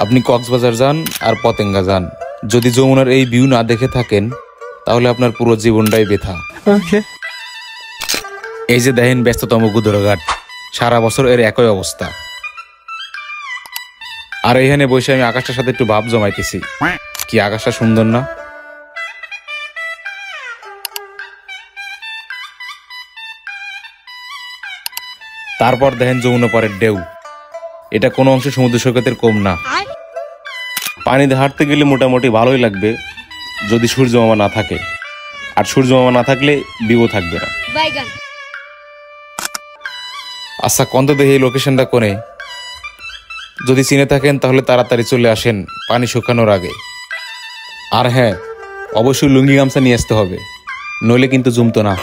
আপনি কক্সবাজার যান আর পতেঙ্গা যান, যদি যমুনার এই ভিউ না দেখে থাকেন তাহলে আপনার পুরো জীবনটাই বৃথা। এই যে দেখেন ব্যস্ততম গুদরঘাট, সারা বছর এর একই অবস্থা। আর এখানে বসে আমি আকাশটার সাথে একটু ভাব জমাইতেছি। কি আকাশটা সুন্দর না? তারপর দেখেন যমুনা পাড়ের ঢেউ, এটা কোনো অংশে সমুদ্র সৈকতের কম না। পানিতে হাঁটতে গেলে মোটামুটি ভালোই লাগবে যদি সূর্য মামা না থাকে, আর সূর্য মামা না থাকলে ভিউ থাকবে না। আচ্ছা কন্ত দেখে এই লোকেশনটা কোনে? যদি চিনে থাকেন তাহলে তাড়াতাড়ি চলে আসেন পানি শুকানোর আগে। আর হ্যাঁ, অবশ্যই লুঙ্গি গামছা নিয়ে আসতে হবে, নইলে কিন্তু জমতো না।